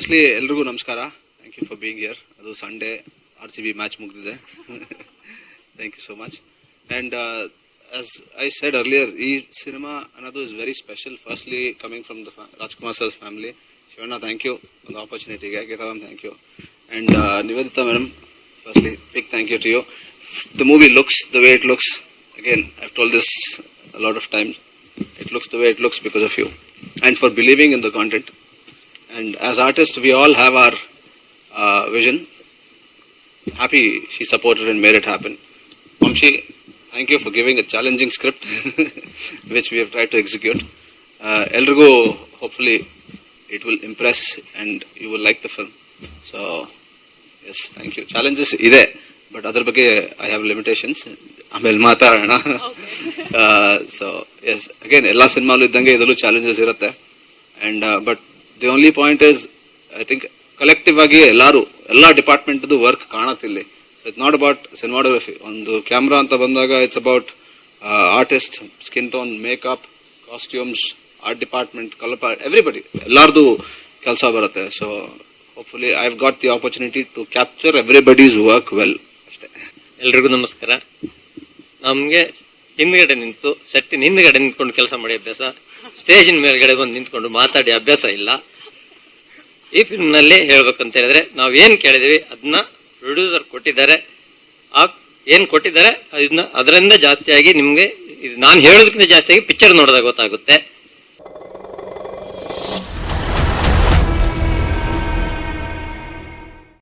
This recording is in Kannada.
ಫಸ್ಟ್ಲಿ ಎಲ್ರಿಗೂ ನಮಸ್ಕಾರ. Thank you for being here. ಅದು ಸಂಡೇ RCB ಮ್ಯಾಚ್ ಮುಗಿದಿದೆ. Thank you so much. And as I said earlier, ಈ ಸಿನಿಮಾ ಅನ್ನೋದು is very special. Firstly coming from the Rajkumar sir's family. Shivanna, thank you ಒಂದು ಆಪರ್ಚುನಿಟಿಗೆ. Geetha, thank you. And Nivedita madam, firstly, big thank you to you. The movie looks the way it looks. Again, I've told this a lot of times. It looks the way it looks because of you. And for believing in the content. And as artists, we all have our vision. Happy she supported and made it happen. Vamshi, thank you for giving a challenging script, which we have tried to execute. Elrigu, hopefully, it will impress and you will like the film. So, yes, thank you. Challenges ಇದೆ, but ಅದರ ಬಗ್ಗೆ I have limitations. ಆಮೇಲೆ ಮಾತಾಡೋಣ. So, yes, again, ಎಲ್ಲ ಸಿನಿಮಾಲು ಇದ್ದಂಗೆ ಇದರಲ್ಲೂ ಚಾಲೆಂಜಸ್ ಇರುತ್ತೆ. And but the only point is, I think collective ಆಗಿ ಎಲ್ಲ ಡಿಪಾರ್ಟ್ಮೆಂಟ್ ವರ್ಕ್ ಕಾಣತ್ತಿಲ್ಲಿ. So it's not about cinematography. ಒಂದು ಕ್ಯಾಮ್ರಾ ಅಂತ ಬಂದಾಗ it's about artist, skin tone, makeup, costumes, art department, colour, everybody, ಎಲ್ಲಾರ್ದು ಕೆಲಸ ಬರುತ್ತೆ. So hopefully I've got the opportunity to capture everybody's work well. ಅಷ್ಟೇ. ಎಲ್ರಿಗೂ ನಮಸ್ಕಾರ. ನಮ್ಗೆ ಹಿಂದ್ಗಡೆ ನಿಂತು ಸೆಟ್ಟಿನ ಹಿಂದ್ಗಡೆ ನಿಂತ್ಕೊಂಡು ಕೆಲಸ ಮಾಡಿ ಅಭ್ಯಾಸ, ಸ್ಟೇಜಿನ ಮೇಲ್ಗಡೆ ಬಂದು ನಿಂತ್ಕೊಂಡು ಮಾತಾಡಿ ಅಭ್ಯಾಸ ಇಲ್ಲ. ಈ ಫಿಲ್ಮ್ ನಲ್ಲಿ ಹೇಳ್ಬೇಕಂತ ಹೇಳಿದ್ರೆ, ನಾವ್ ಏನ್ ಕೇಳಿದೀವಿ ಅದನ್ನ ಪ್ರೊಡ್ಯೂಸರ್ ಕೊಟ್ಟಿದ್ದಾರೆ. ಏನ್ ಕೊಟ್ಟಿದ್ದಾರೆ ಅದರಿಂದ ಜಾಸ್ತಿಯಾಗಿ ನಿಮ್ಗೆ ನಾನು ಹೇಳೋದಕ್ಕಿಂತ ಜಾಸ್ತಿಯಾಗಿ ಪಿಕ್ಚರ್ ನೋಡಿದಾಗ ಗೊತ್ತಾಗುತ್ತೆ.